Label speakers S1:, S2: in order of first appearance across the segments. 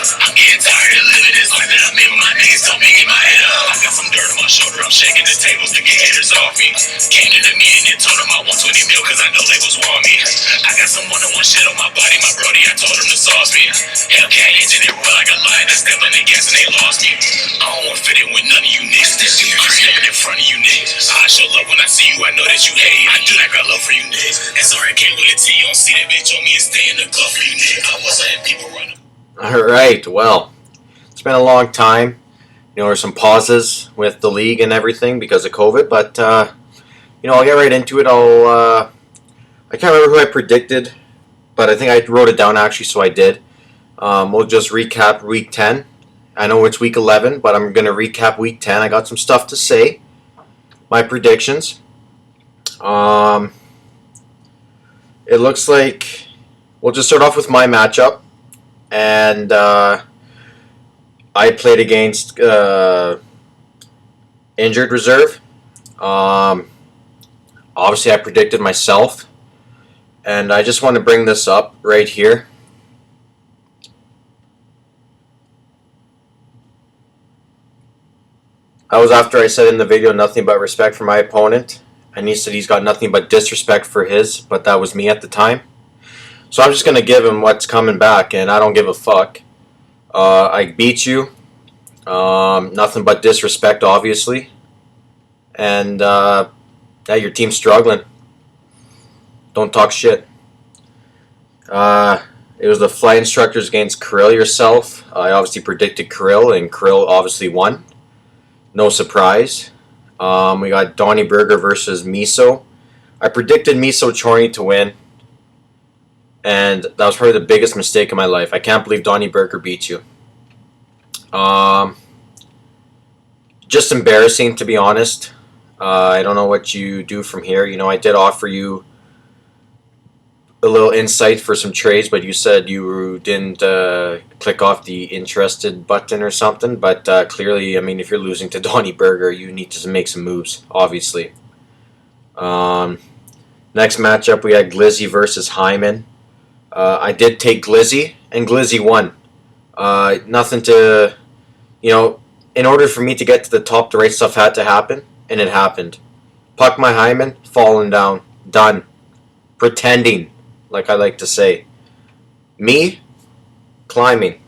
S1: I'm getting tired of living this life that I'm in. My niggas told me get my head up. I got some dirt on my shoulder. I'm shaking the tables to get haters off me. Came to the meeting and told them I want 20 mil cause I know they was want me. I got some one-on-one shit on my body. My brody, I told him to sauce me. Hellcat engine it roll like a lion. I stepped on the gas and they lost me. I don't want to fit in with none of you niggas. This shit I'm stepping in front of you niggas. I show love when I see you. I know that you hate. I do that got love for you niggas. And sorry I can't really tell you don't see that bitch on me and stay in the club for you niggas. I was letting people run.
S2: Alright, well, it's been a long time. There's some pauses with the league and everything because of COVID, but, I'll get right into it. I can't remember who I predicted, but I think I wrote it down actually, so I did. We'll just recap week 10. I know it's week 11, but I'm going to recap week 10. I got some stuff to say. My predictions. It looks like we'll just start off with my matchup. And I played against injured reserve. Obviously, I predicted myself. And I just want to bring this up right here. That was after I said in the video nothing but respect for my opponent. And he said he's got nothing but disrespect for his, but that was me at the time. So I'm just going to give him what's coming back, and I don't give a fuck. I beat you. Nothing but disrespect, obviously. And your team's struggling. Don't talk shit. It was the flight instructors against Krill yourself. I obviously predicted Krill, and Krill obviously won. No surprise. We got Donny Burger versus Miso. I predicted Miso Chorny to win. And that was probably the biggest mistake in my life. I can't believe Donny Burger beat you. Just embarrassing, to be honest. I don't know what you do from here. I did offer you a little insight for some trades, but you said you didn't click off the interested button or something. But clearly, if you're losing to Donny Burger, you need to make some moves, obviously. Next matchup, we had Glizzy versus Hyman. I did take Glizzy, and Glizzy won. Nothing to, in order for me to get to the top, the right stuff had to happen, and it happened. Puck my Hyman, falling down, done. Pretending, like I like to say. Me, climbing.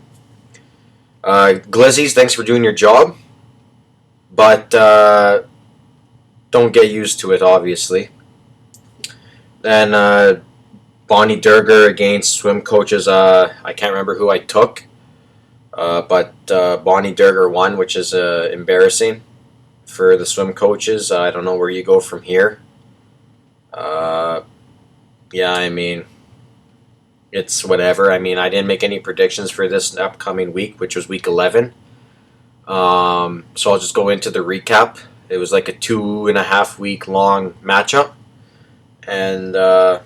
S2: Glizzies, thanks for doing your job, but don't get used to it, obviously. Then Bonnie Durger against swim coaches. I can't remember who I took, but Bonnie Durger won, which is embarrassing for the swim coaches. I don't know where you go from here. It's whatever. I didn't make any predictions for this upcoming week, which was week 11. So I'll just go into the recap. It was like a 2.5 week long matchup. And the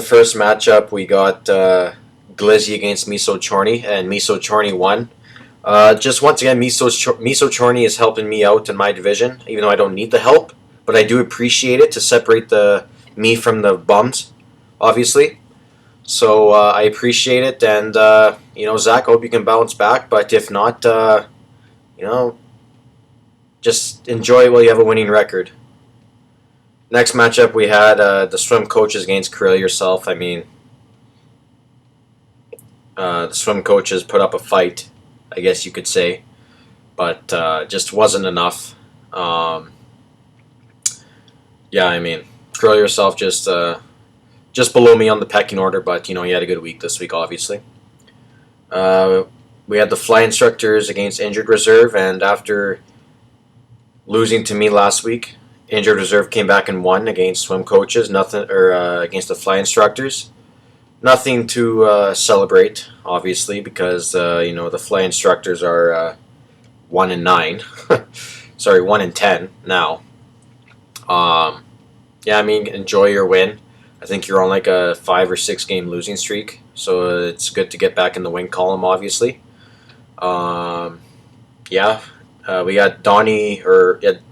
S2: first matchup we got Glizzy against Miso Chorny, and Miso Chorny won. Just once again, Miso Chorny is helping me out in my division, even though I don't need the help, but I do appreciate it to separate me from the bums, obviously. So I appreciate it, and Zach, I hope you can bounce back. But if not, just enjoy it while you have a winning record. Next matchup, we had the swim coaches against Krill yourself. The swim coaches put up a fight, I guess you could say, but just wasn't enough. Krill yourself just below me on the pecking order, but he had a good week this week, obviously. We had the fly instructors against injured reserve, and after losing to me last week, injured reserve came back and won against swim coaches. Against the fly instructors. Nothing to celebrate, obviously, because the fly instructors are 1-9. Sorry, 1-10 now. Enjoy your win. I think you're on like a 5 or 6 game losing streak, so it's good to get back in the win column, obviously. We got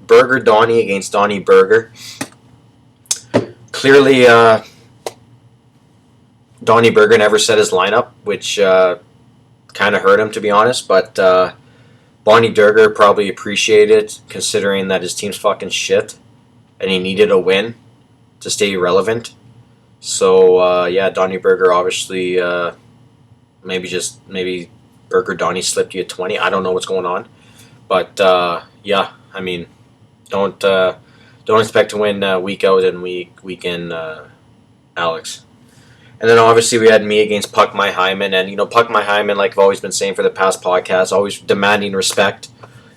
S2: Burger Donny against Donny Burger. Clearly, Donny Berger never set his lineup, which kind of hurt him, to be honest. But Bonnie Durger probably appreciated, considering that his team's fucking shit, and he needed a win to stay relevant. So yeah, Donny Berger obviously maybe Berger Donny slipped you a 20. I don't know what's going on, but yeah, I mean, don't expect to win week out and week in, Alex. And then obviously we had me against Puck My Hyman, and Puck My Hyman, like I've always been saying for the past podcasts, always demanding respect.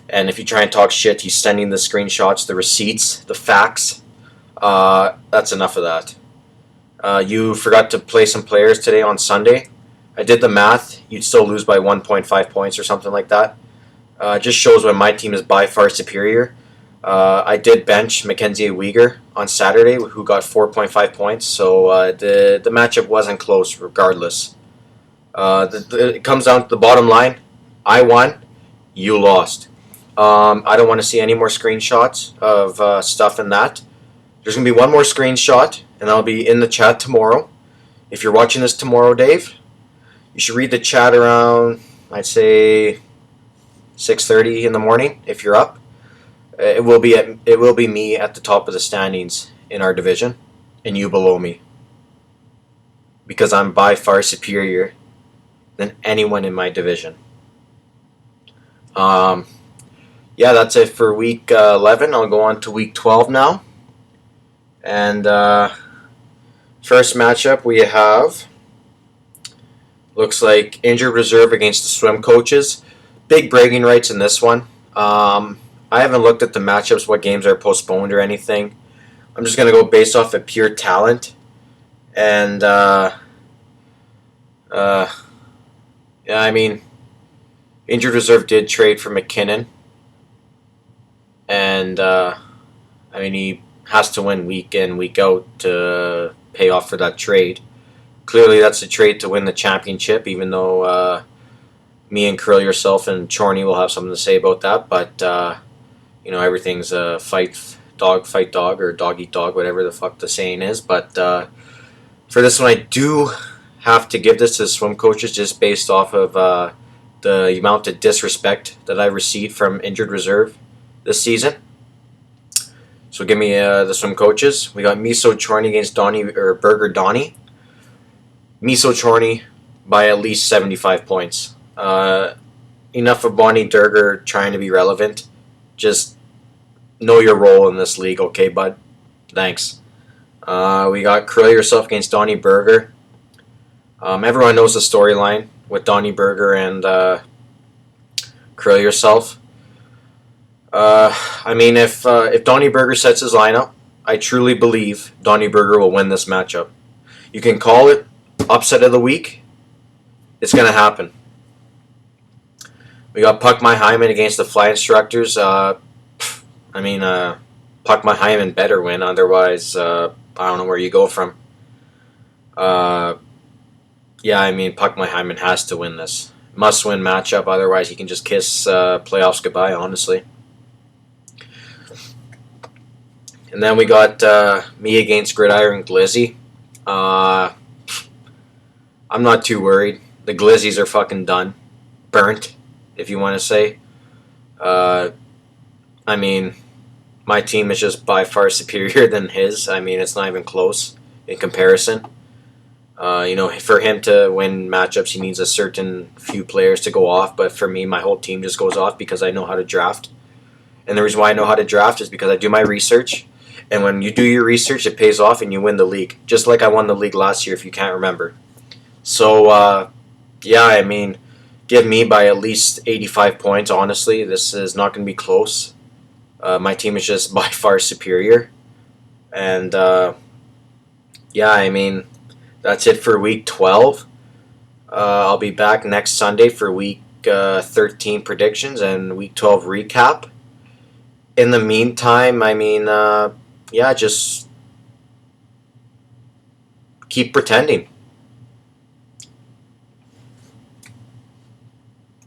S2: And if you try and talk shit, he's sending the screenshots, the receipts, the facts. That's enough of that. You forgot to play some players today on Sunday. I did the math. You'd still lose by 1.5 points or something like that. Just shows when my team is by far superior. I did bench Mackenzie Weegar on Saturday, who got 4.5 points, so the matchup wasn't close regardless. It comes down to the bottom line. I won, you lost. I don't want to see any more screenshots of stuff in that. There's going to be one more screenshot, and that'll be in the chat tomorrow. If you're watching this tomorrow, Dave, you should read the chat around, I'd say, 6:30 in the morning if you're up. It will be me at the top of the standings in our division, and you below me, because I'm by far superior than anyone in my division. Yeah, that's it for week 11. I'll go on to week 12 now. And first matchup we have, looks like injured reserve against the swim coaches. Big bragging rights in this one. I haven't looked at the matchups, what games are postponed or anything. I'm just going to go based off of pure talent. And, yeah, I mean, injured reserve did trade for McKinnon. And, I mean, he has to win week in, week out to pay off for that trade. Clearly, that's a trade to win the championship, even though me and Curl Yourself and Chorney will have something to say about that. But, everything's a fight dog, or dog eat dog, whatever the fuck the saying is. But for this one, I do have to give this to the swim coaches just based off of the amount of disrespect that I received from injured reserve this season. So give me the swim coaches. We got Miso Chorney against Berger Donny. Miso Chorney by at least 75 points. Enough of Bonnie Durger trying to be relevant. Just know your role in this league, okay, bud? Thanks. We got Curl Yourself against Donny Berger. Everyone knows the storyline with Donny Berger and Curl Yourself. I mean, if Donny Berger sets his lineup, I truly believe Donny Berger will win this matchup. You can call it upset of the week. It's going to happen. We got Puck My Hyman against the Fly Instructors. Puck My Hyman better win. Otherwise, I don't know where you go from. Yeah, I mean, Puck My Hyman has to win this. Must-win matchup. Otherwise, he can just kiss playoffs goodbye, honestly. And then we got me against Gridiron Glizzy. I'm not too worried. The Glizzies are fucking done. Burnt, if you want to say. I mean, my team is just by far superior than his. I mean, it's not even close in comparison. For him to win matchups, he needs a certain few players to go off. But for me, my whole team just goes off because I know how to draft. And the reason why I know how to draft is because I do my research. And when you do your research, it pays off and you win the league. Just like I won the league last year, if you can't remember. So, yeah, I mean, give me by at least 85 points, honestly. This is not going to be close. My team is just by far superior. And, yeah, I mean, that's it for week 12. I'll be back next Sunday for week 13 predictions and week 12 recap. In the meantime, I mean, yeah, just keep pretending.